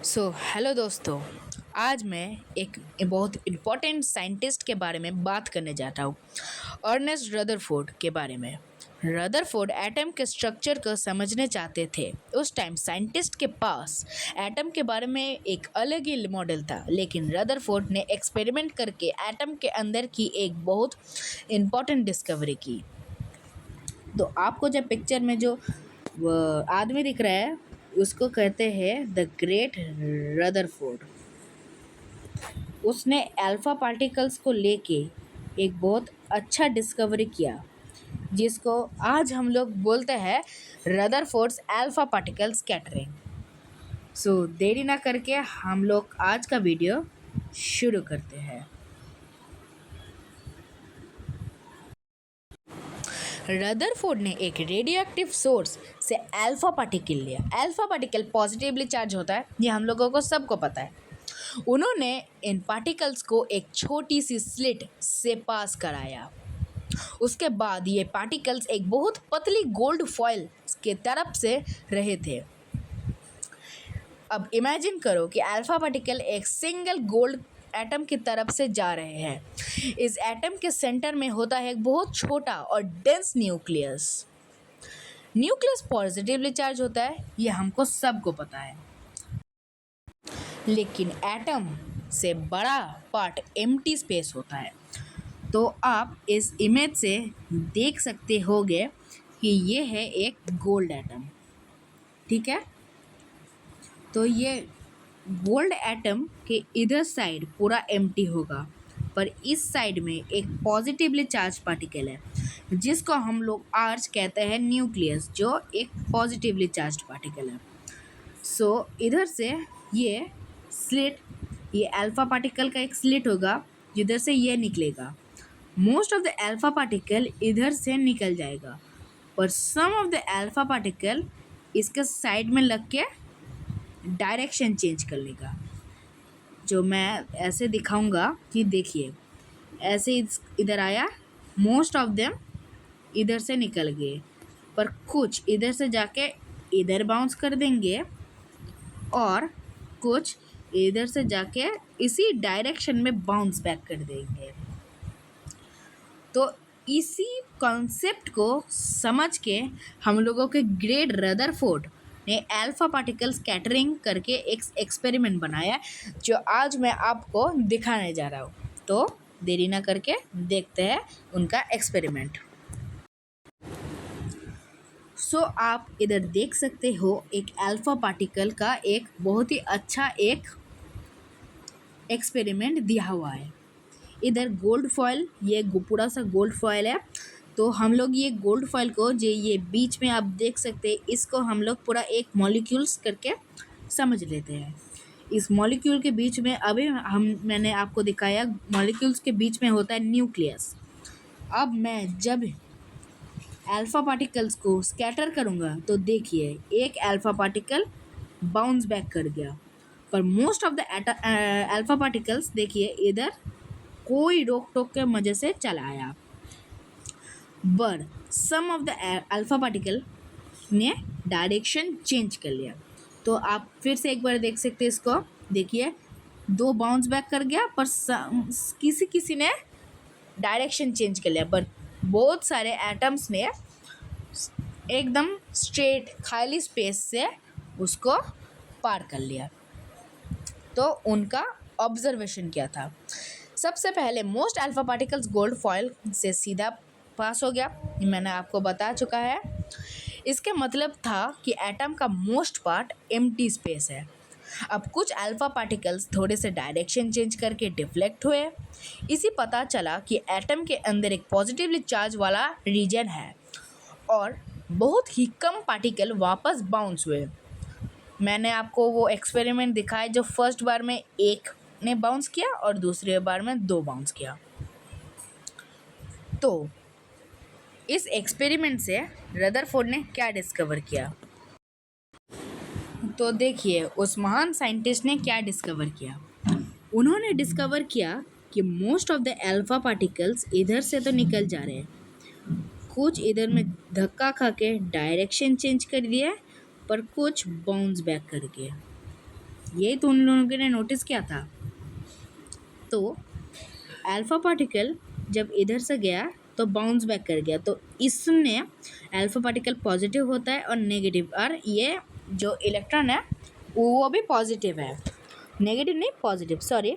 Hello दोस्तों। आज मैं एक बहुत इम्पोर्टेंट साइंटिस्ट के बारे में बात करने जा रहा हूँ, अर्नेस्ट रदरफोर्ड के बारे में। रदरफोर्ड एटम के स्ट्रक्चर को समझने चाहते थे। उस टाइम साइंटिस्ट के पास एटम के बारे में एक अलग ही मॉडल था, लेकिन रदरफोर्ड ने एक्सपेरिमेंट करके एटम के अंदर की एक बहुत इम्पोर्टेंट डिस्कवरी की। तो आपको जब पिक्चर में जो आदमी दिख रहा है उसको कहते हैं द ग्रेट रदरफोर्ड। उसने अल्फा पार्टिकल्स को लेके एक बहुत अच्छा डिस्कवरी किया, जिसको आज हम लोग बोलते हैं रदरफोर्ड्स अल्फा पार्टिकल स्कैटरिंग। देरी ना करके हम लोग आज का वीडियो शुरू करते हैं। रदरफोर्ड ने एक रेडियो एक्टिव सोर्स से अल्फा पार्टिकल लिया। अल्फा पार्टिकल पॉजिटिवली चार्ज होता है, ये हम लोगों को सबको पता है। उन्होंने इन पार्टिकल्स को एक छोटी सी स्लिट से पास कराया। उसके बाद ये पार्टिकल्स एक बहुत पतली गोल्ड फॉइल के तरफ से रहे थे। अब इमेजिन करो कि अल्फा पार्टिकल एक सिंगल गोल्ड एटम की तरफ से जा रहे हैं। इस एटम के सेंटर में होता है एक बहुत छोटा और dense nucleus. Nucleus positively charge होता है, ये हमको सबको पता है। लेकिन एटम से बड़ा पार्ट एम्प्टी स्पेस होता है। तो आप इस इमेज से देख सकते होगे कि ये है एक गोल्ड एटम, ठीक है। तो ये गोल्ड एटम के इधर साइड पूरा एम्प्टी होगा, पर इस साइड में एक पॉजिटिवली चार्ज पार्टिकल है, जिसको हम लोग आर्च कहते हैं न्यूक्लियस, जो एक पॉजिटिवली चार्ज पार्टिकल है। इधर से ये स्लिट, ये अल्फा पार्टिकल का एक स्लिट होगा, जिधर से ये निकलेगा। Most of the alpha particle इधर से निकल जाएगा, पर सम ऑफ द अल्फा पार्टिकल इसके साइड में लग के डायरेक्शन चेंज कर लेगा। जो मैं ऐसे दिखाऊंगा कि देखिए, ऐसे इधर आया, मोस्ट ऑफ देम इधर से निकल गए, पर कुछ इधर से जाके इधर बाउंस कर देंगे और कुछ इधर से जाके इसी डायरेक्शन में बाउंस बैक कर देंगे। तो इसी कॉन्सेप्ट को समझ के हम लोगों के ग्रेट रदरफोर्ड ने अल्फा पार्टिकल स्कैटरिंग करके एक एक्सपेरिमेंट बनाया, जो आज मैं आपको दिखाने जा रहा हूँ। तो देरी ना करके देखते हैं उनका एक्सपेरिमेंट। आप इधर देख सकते हो एक अल्फा पार्टिकल का एक बहुत ही अच्छा एक एक्सपेरिमेंट दिया हुआ है। इधर गोल्ड फॉयल, ये पूरा सा गोल्ड फॉयल है। तो हम लोग ये गोल्ड फॉयल को, जो ये बीच में आप देख सकते हैं, इसको हम लोग पूरा एक मॉलिक्यूल्स करके समझ लेते हैं। इस मॉलिक्यूल के बीच में अभी मैंने आपको दिखाया, मॉलिक्यूल्स के बीच में होता है न्यूक्लियस। अब मैं जब अल्फा पार्टिकल्स को स्कैटर करूँगा तो देखिए, एक अल्फा पार्टिकल बाउंस बैक कर गया, पर most of the alpha particles देखिए इधर कोई रोक टोक के मजे से चला आया। But some of the alpha particle ने डायरेक्शन चेंज कर लिया। तो आप फिर से एक बार देख सकते हैं इसको, देखिए दो बाउंस बैक कर गया, पर किसी ने डायरेक्शन चेंज कर लिया, पर बहुत सारे एटम्स ने एकदम स्ट्रेट खाली स्पेस से उसको पार कर लिया। तो उनका ऑब्जर्वेशन क्या था? सबसे पहले most alpha particles gold foil से सीधा पास हो गया, मैंने आपको बता चुका है। इसके मतलब था कि एटम का मोस्ट पार्ट एम्प्टी स्पेस है। अब कुछ अल्फा पार्टिकल्स थोड़े से डायरेक्शन चेंज करके डिफ्लेक्ट हुए। इसी पता चला कि एटम के अंदर एक पॉजिटिवली चार्ज वाला रीजन है और बहुत ही कम पार्टिकल वापस बाउंस हुए। मैंने आपको वो एक्सपेरिमेंट दिखाया जो फर्स्ट बार में एक ने बाउंस किया और दूसरे बार में दो बाउंस किया। तो इस एक्सपेरिमेंट से रदरफोर्ड ने क्या डिस्कवर किया? तो देखिए, उस महान साइंटिस्ट ने क्या डिस्कवर किया। उन्होंने डिस्कवर किया कि most of the alpha particles इधर से तो निकल जा रहे हैं, कुछ इधर में धक्का खा के डायरेक्शन चेंज कर दिया, पर कुछ बाउंस बैक कर गए। ये तो उन लोगों ने नोटिस किया था। तो अल्फा पार्टिकल जब इधर से गया तो बाउंस बैक कर गया, तो इसमें अल्फा पार्टिकल पॉजिटिव होता है और नेगेटिव, और ये जो इलेक्ट्रॉन है वो भी पॉजिटिव है, नेगेटिव नहीं पॉजिटिव, सॉरी।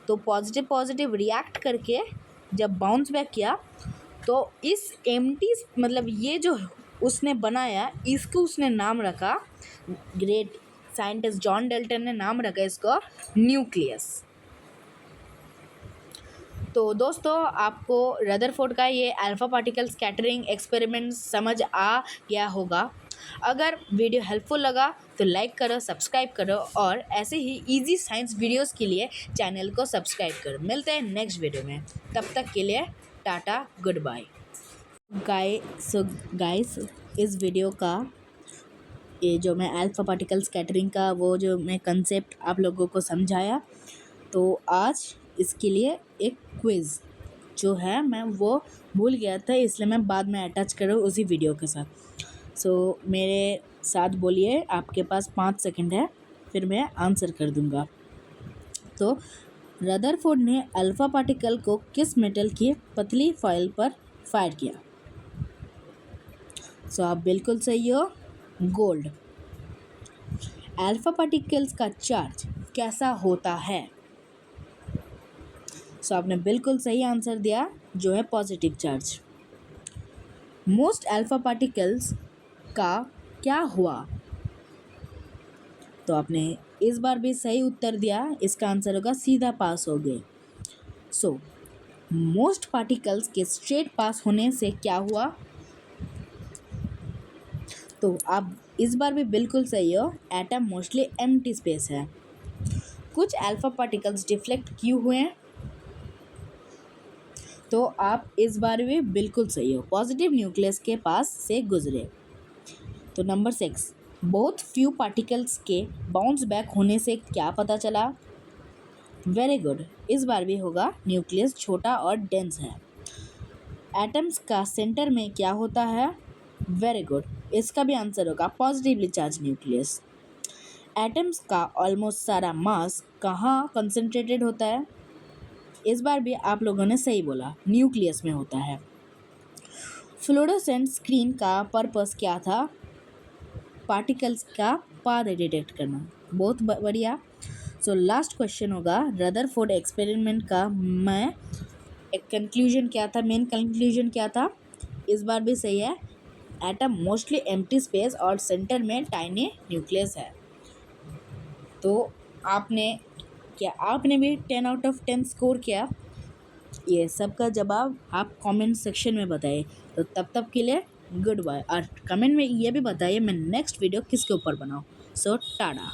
तो पॉजिटिव पॉजिटिव रिएक्ट करके जब बाउंस बैक किया तो इस एम्प्टी मतलब ये जो उसने बनाया इसको उसने नाम रखा, ग्रेट साइंटिस्ट जॉन डाल्टन ने नाम रखा इसको न्यूक्लियस। तो दोस्तों आपको रदरफोर्ड का ये अल्फा पार्टिकल स्कैटरिंग एक्सपेरिमेंट समझ आ गया होगा। अगर वीडियो हेल्पफुल लगा तो लाइक करो, सब्सक्राइब करो, और ऐसे ही इजी साइंस वीडियोस के लिए चैनल को सब्सक्राइब करो। मिलते हैं नेक्स्ट वीडियो में, तब तक के लिए टाटा, गुड बाय। गाइस इस वीडियो का ये जो मैं अल्फा पार्टिकल स्कैटरिंग का वो जो मैं कंसेप्ट आप लोगों को समझाया, तो आज इसके लिए एक क्विज़ जो है मैं वो भूल गया था, इसलिए मैं बाद में अटैच करूँ उसी वीडियो के साथ। सो मेरे साथ बोलिए, आपके पास 5 सेकंड है, फिर मैं आंसर कर दूंगा। तो रदरफोर्ड ने अल्फा पार्टिकल को किस मेटल की पतली फॉइल पर फायर किया? सो आप बिल्कुल सही हो, गोल्ड। अल्फा पार्टिकल्स का चार्ज कैसा होता है? सो आपने बिल्कुल सही आंसर दिया, जो है positive charge. Most alpha particles का क्या हुआ? तो आपने इस बार भी सही उत्तर दिया, इसका आंसर होगा सीधा पास हो गए। सो मोस्ट पार्टिकल्स के स्ट्रेट पास होने से क्या हुआ? तो आप इस बार भी बिल्कुल सही हो, एटम मोस्टली एम्प्टी स्पेस है। कुछ अल्फा पार्टिकल्स डिफ्लेक्ट क्यों हुए हैं? तो आप इस बार भी बिल्कुल सही हो, पॉजिटिव न्यूक्लियस के पास से गुजरे। तो नंबर 6, बहुत फ्यू पार्टिकल्स के बाउंस बैक होने से क्या पता चला? वेरी गुड, इस बार भी होगा, न्यूक्लियस छोटा और डेंस है। एटम्स का सेंटर में क्या होता है? वेरी गुड, इसका भी आंसर होगा पॉजिटिवली चार्ज न्यूक्लियस। एटम्स का ऑलमोस्ट सारा मास कहाँ कंसंट्रेटेड होता है? इस बार भी आप लोगों ने सही बोला, न्यूक्लियस में होता है। फ्लोरोसेंट स्क्रीन का पर्पस क्या था? पार्टिकल्स का पाथ डिटेक्ट करना। बहुत बढ़िया। सो लास्ट क्वेश्चन होगा, रदरफोर्ड एक्सपेरिमेंट का मैं एक कंक्लूजन क्या था, मेन कंक्लूजन क्या था? इस बार भी सही है, एटम मोस्टली एम्प्टी स्पेस और सेंटर में टाइनी न्यूक्लियस है। तो आपने भी 10 आउट ऑफ 10 स्कोर किया? ये सब का जवाब आप कमेंट सेक्शन में बताइए। तो तब के लिए गुड बाय, और कमेंट में ये भी बताइए मैं नेक्स्ट वीडियो किसके ऊपर बनाऊँ। सो टाटा।